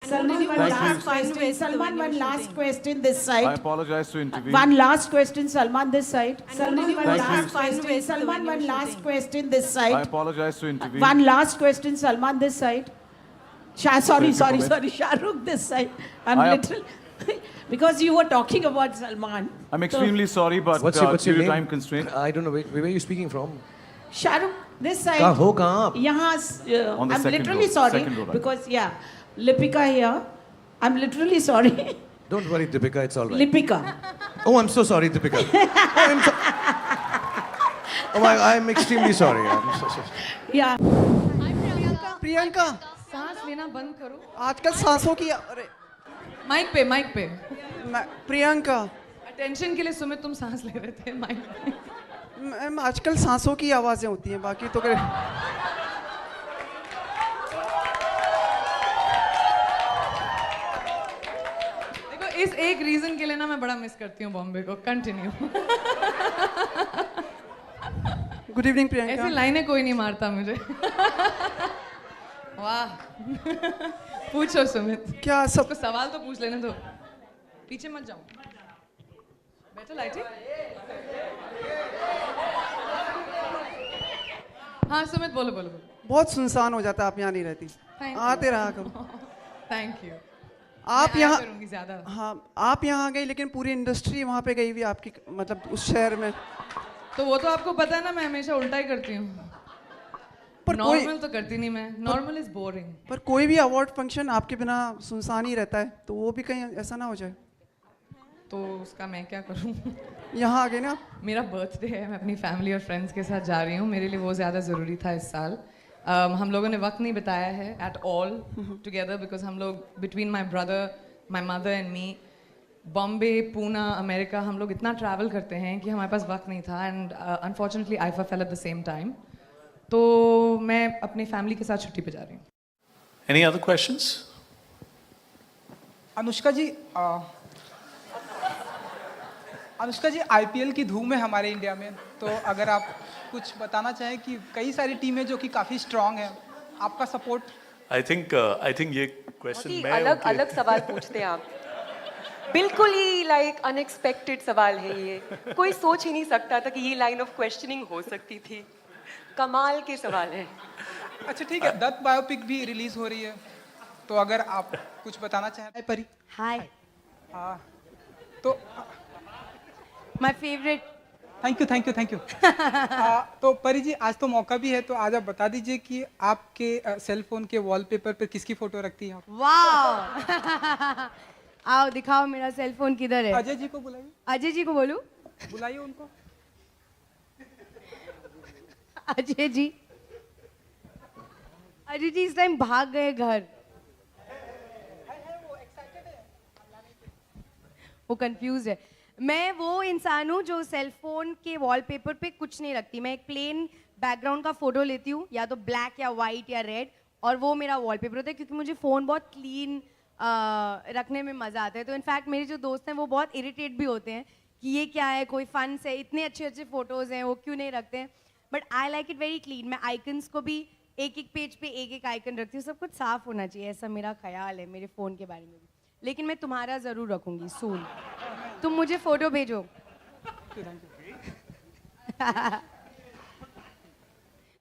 Salman, one Thank last you. question. Salman, one last question this I side. apologize to intervene. One last question, Salman, this side. Salman, one Thank last you. question. Salman, one last question this I side. apologize to intervene. One last question, Salman, this side. Sorry, If you permit. Shah Rukh, this side. I'm I- little because you were talking about Salman. I'm extremely sorry, but What's your due to name? time constraint. I don't know. Where are you speaking from? Shah Rukh, this side. कहाँ आप? यहाँ, On the I'm second literally row, sorry second row, right. because Lipika here. I'm literally sorry. Don't worry, Deepika. It's all right. Lipika. Oh, I'm so sorry, Deepika. I'm extremely sorry. I'm so sorry. Yeah. Priyanka सांस लेना बंद करो. आजकल सांसों की अरे mic पे. Priyanka attention के लिए सुमित तुम सांस ले रहे थे माइक पे. मैम आजकल सांसों की आवाजें होती हैं बाकी तो देखो इस एक रीजन के लिए ना मैं बड़ा मिस करती हूँ बॉम्बे को. कंटिन्यू. गुड इवनिंग प्रियंका ऐसी लाइनें कोई नहीं मारता मुझे. वाह. पूछो सुमित. क्या सब तो सवाल तो पूछ लेने दो. पीछे मत जाओ. बैठो लाइटी. हाँ सुमित बोलो. बहुत सुनसान हो जाता है आप यहाँ नहीं रहती Thank you. आते रहा करो थैंक यू. आप मैं आया यहाँ करूंगी ज्यादा. हाँ आप यहाँ आ गई लेकिन पूरी इंडस्ट्री वहाँ पे गई हुई आपकी मतलब उस शहर में तो वो तो आपको पता है ना मैं हमेशा उल्टा ही करती हूँ. पर नॉर्मल तो करती नहीं मैं. Normal is boring. पर कोई भी अवार्ड फंक्शन आपके बिना सुनसान ही रहता है तो वो भी कहीं ऐसा ना हो जाए. तो उसका मैं क्या करूँ. यहाँ आ गए ना मेरा बर्थडे है. मैं अपनी फैमिली और फ्रेंड्स के साथ जा रही हूँ. मेरे लिए वो ज़्यादा ज़रूरी था इस साल. हम लोगों ने वक्त नहीं बिताया है एट ऑल टुगेदर बिकॉज हम लोग between my brother my mother and me Bombay Poona America हम लोग इतना ट्रैवल करते हैं कि हमारे पास वक्त नहीं था. And unfortunately IIFA fail at the same time. तो मैं अपनी फैमिली के साथ छुट्टी पे जा रही हूँ. Any other questions? अनुष्का जी आईपीएल की धूम है हमारे इंडिया में. तो अगर आप कुछ बताना चाहें कि कई सारी टीमें जो कि काफ़ी स्ट्रांग हैं आपका सपोर्ट. I think ये question मैं अलग अलग सवाल पूछते हैं आप. बिल्कुल ही लाइक अनएक्सपेक्टेड सवाल है ये. कोई सोच ही नहीं सकता था कि ये लाइन ऑफ क्वेश्चनिंग हो सकती थी. कमाल के सवाल है. अच्छा ठीक है. दत्त बायोपिक भी रिलीज हो रही है तो अगर आप कुछ बताना चाहें. परी हाय हाँ तो माय फेवरेट. Thank you. तो परी जी आज तो मौका भी है तो आज आप बता दीजिए कि आपके सेल फोन के वॉलपेपर पर किसकी फोटो रखती हैं आप. वाओ. आओ दिखाओ मेरा सेल फोन किधर है. अजय जी को बुलाइए. अजय जी को बोलूं. बुलाइए उनको. अजय जी इस टाइम भाग गए घर. वो कंफ्यूज है. मैं वो इंसान हूँ जो सेल फोन के वॉलपेपर पे कुछ नहीं रखती. मैं एक प्लेन बैकग्राउंड का फोटो लेती हूँ या तो ब्लैक या वाइट या रेड और वो मेरा वॉलपेपर होता है क्योंकि मुझे फ़ोन बहुत क्लीन रखने में मज़ा आता है. तो इनफैक्ट मेरे जो दोस्त हैं वो बहुत इरिटेट भी होते हैं कि ये क्या है कोई फन से इतने अच्छे फ़ोटोज़ हैं वो क्यों नहीं रखते हैं. But I like it very clean. मैं आइकन्स को भी एक पेज पे एक आइकन रखती हूँ. सब कुछ साफ होना चाहिए ऐसा मेरा ख्याल है मेरे फ़ोन के बारे में भी. लेकिन मैं तुम्हारा ज़रूर रखूँगी सून. तुम मुझे फ़ोटो भेजो.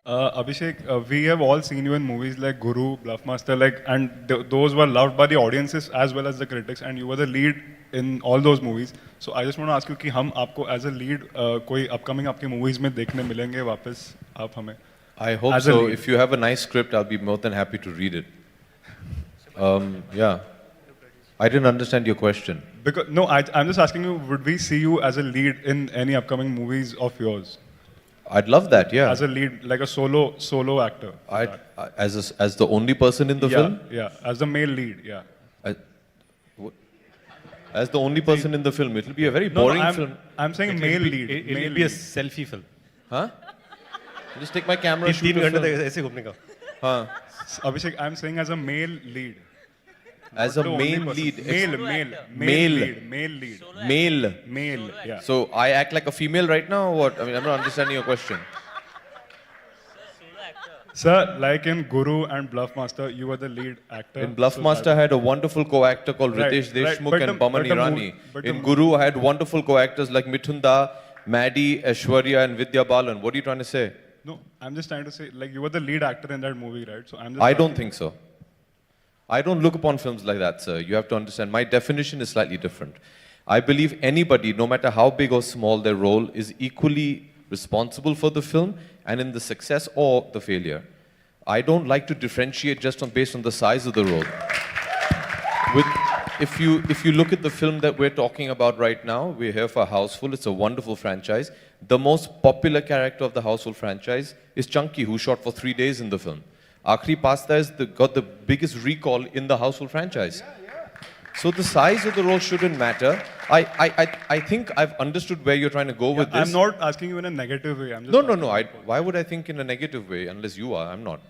Abhishek, we have all seen you in movies like Guru, Bluffmaster, and those were loved by the audiences as well as the critics, and you were the lead in all those movies. So I just want to ask you कि हम आपको as a lead कोई upcoming आपके movies में देखने मिलेंगे वापस आप हमें? I hope so. If you have a nice script, I'll be more than happy to read it. Yeah. I didn't understand your question. Because no, I'm just asking you, would we see you as a lead in any upcoming movies of yours? I'd love that, yeah. As a lead, like a solo actor. As the only person in the film? Yeah, as the male lead, yeah. As the only person in the film, it'll be a very boring film. I'm saying male lead. It'll be a selfie film. Huh? Just take my camera, shoot the film. ऐसे घूमने का. हाँ. Abhishek, I'm saying as a male lead. As a main lead. Male, yeah. So I act like a female right now or what? I mean, I'm not understanding your question. Sir, like in Guru and Bluffmaster, you were the lead actor. In Bluffmaster, I had a wonderful co-actor called Right, Ritesh right, Deshmukh but and the- Pamani but the Rani. movie- but In the- Guru, I had wonderful co-actors like Mithun Da, Maddie, Aishwarya, and Vidya Balan. What are you trying to say? No, I'm just trying to say, like, you were the lead actor in that movie, right? So I'm just I don't think so. I don't look upon films like that, sir. You have to understand. My definition is slightly different. I believe anybody, no matter how big or small their role, is equally responsible for the film and in the success or the failure. I don't like to differentiate just based on the size of the role. If you look at the film that we're talking about right now, we're here for Houseful. It's a wonderful franchise. The most popular character of the Houseful franchise is Chunky, who shot for 3 days in the film. Aakhri Pasta has got the biggest recall in the Houseful franchise. So the size of the role shouldn't matter. I think I've understood where you're trying to go with this. I'm not asking you in a negative way. I'm just No. Why would I think in a negative way? Unless you are, I'm not.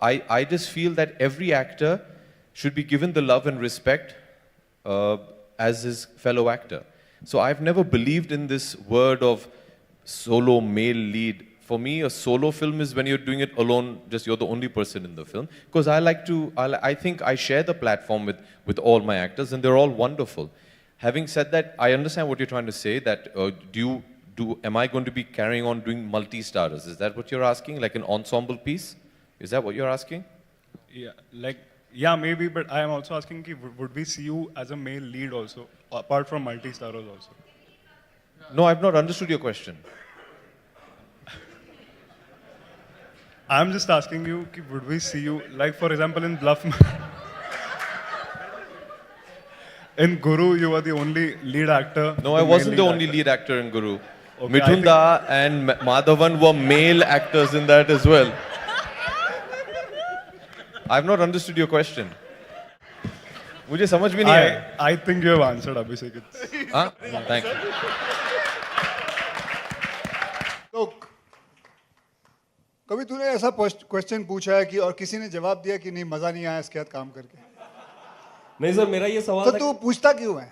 I just feel that every actor should be given the love and respect as his fellow actor. So I've never believed in this word of solo male lead. For me, a solo film is when you're doing it alone, just you're the only person in the film. Because I think I share the platform with all my actors and they're all wonderful. Having said that, I understand what you're trying to say, that am I going to be carrying on doing multi-starters? Is that what you're asking? Like an ensemble piece? Is that what you're asking? Yeah, maybe, but I am also asking, would we see you as a male lead also, apart from multi-starers also? No, I've not understood your question. I'm just asking you, would we see you, like for example in in Guru, you were the only lead actor. No, I wasn't the only lead actor in Guru. Okay, Mithun Da and Madhavan were male actors in that as well. I've not understood your question. मुझे समझ भी नहीं आया. I think you have answered, Abhishek. Huh? Thank you. तो कभी तूने ऐसा question पूछा है कि और किसी ने जवाब दिया कि नहीं मजा नहीं आया इसके साथ काम करके? नहीं सर, मेरा ये सवाल तो तू पूछता क्यों है?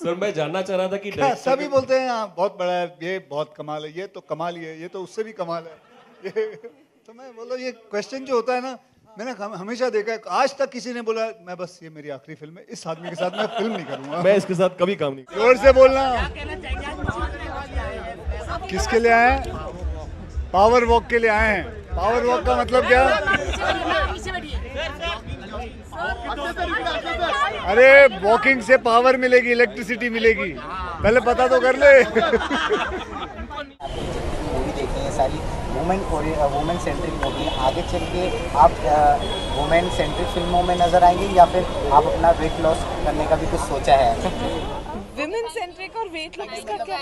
सर मैं जानना चाह रहा था कि सभी बोलते हैं हाँ बहुत बड़ा है, ये बहुत कमाल है, ये तो कमाल ही है, ये तो उससे भी कमाल है, ये तो मैं बोला ये क्वेश्चन जो होता है ना, मैंने हमेशा देखा है, आज तक किसी ने बोला मैं बस ये मेरी आखिरी फिल्म है, इस आदमी के साथ मैं फिल्म नहीं करूंगा, मैं इसके साथ कभी काम नहीं. जोर से बोलना. किसके लिए आए हैं? पावर वॉक के लिए आए हैं. पावर वॉक का मतलब क्या? अरे वॉकिंग से पावर मिलेगी, इलेक्ट्रिसिटी मिलेगी, पहले पता तो कर ले. मूवी देखी है सारी वुमेन सेंट्रिक मूवी. आगे चल के आप वुमेन सेंट्रिक फिल्मों में नजर आएंगे या फिर आप अपना वेट लॉस करने का भी कुछ सोचा है? विमेन सेंट्रिक और वेट लॉस का क्या?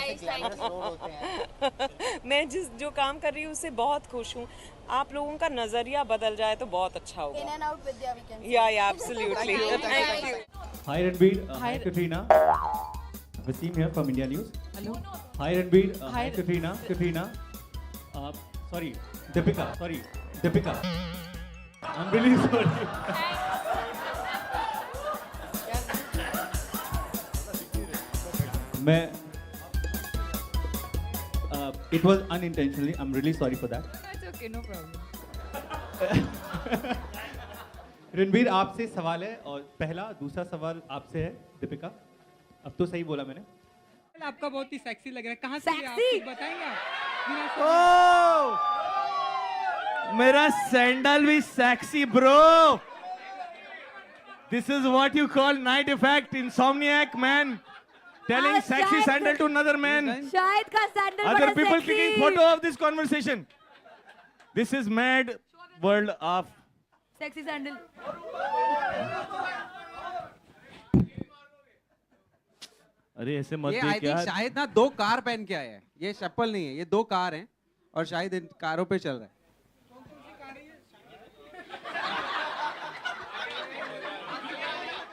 मैं जो काम कर रही हूँ उससे बहुत खुश हूँ. आप लोगों का नजरिया बदल जाए तो बहुत अच्छा होगा. या absolutely. Thank you. Hi Ranbir, hi Katrina. Wasim here from India News. Hello. Hi Ranbir, hi Katrina. Sorry, Deepika. I'm really sorry. It was unintentionally. I'm really sorry for that. It's okay, no problem. Ranbir आपसे सवाल है और पहला दूसरा सवाल आपसे है दीपिका. अब तो सही बोला मैंने. आपका बहुत ही सेक्सी लग रहा है. कहाँ से आप कुछ बताएंगे आप? मेरा सैंडल भी sexy bro. This is what you call night effect, insomniac man. Telling sexy sandal to another man. Shahid का सैंडल Other बड़ा people sexy. taking photo of this conversation. This is mad world of Sexy sandal. अरे ऐसे मत ये देख I think यार. शाहिद ना 2 car पहन के आया है. ये चप्पल नहीं है, ये 2 कार हैं और शाहिद इन कारों पे चल रहा है.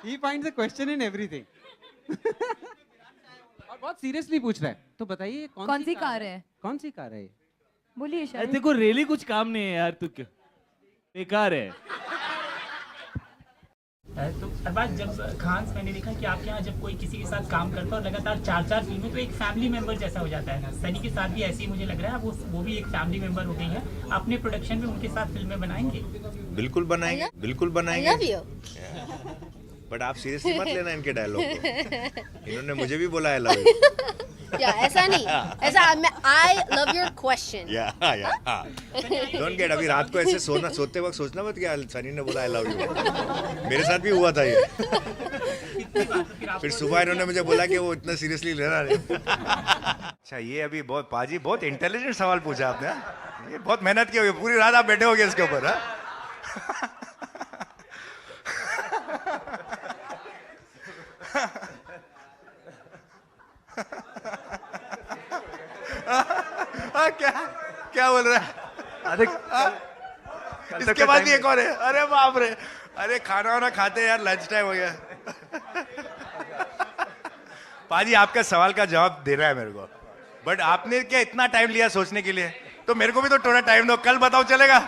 He finds a question in everything. और बहुत सीरियसली पूछ रहा है. तो बताइए कौन सी कार है? कौन सी कार है ये? बोलिए शाहिद. देखो रेली कुछ काम नहीं है यार. तू क्यों बेकार है. है। तो अरबाज, जब खान मैंने देखा कि आपके यहाँ जब कोई किसी के साथ काम करता है और लगातार 4-4 फिल्में, तो एक फैमिली मेंबर जैसा हो जाता है। सनी के साथ भी ऐसे ही मुझे लग रहा है, वो भी एक फैमिली मेंबर हो गई है। अपने प्रोडक्शन में उनके साथ फिल्में बनाएंगे? बिल्कुल बनाएंगे, बिल्कुल बनाएंगे। बट आप सीरियसली मत लेना इनके डायलॉग को। इन्होंने मुझे भी बोला आई लव यू। ऐसा नहीं, ऐसा I love your question. Don't get, अभी रात को ऐसे सोते वक्त सोचना मत कि सनी ने बोला आई लव यू। मेरे साथ भी हुआ था ये। फिर सुबह इन्होंने मुझे बोला कि वो इतना सीरियसली लेना नहीं। अच्छा, ये अभी बहुत पाजी बहुत इंटेलिजेंट सवाल पूछा आपने। ये बहुत मेहनत की होगी, पूरी रात आप बैठे होगे इसके ऊपर। क्या बोल रहा है? इसके बाद भी एक और है। अरे बाप रे, अरे खाना वाना खाते यार, लंच टाइम हो गया। पाजी, आपका सवाल का जवाब देना है मेरे को, बट आपने क्या इतना टाइम लिया सोचने के लिए, तो मेरे को भी तो थोड़ा टाइम दो, कल बताओ चलेगा?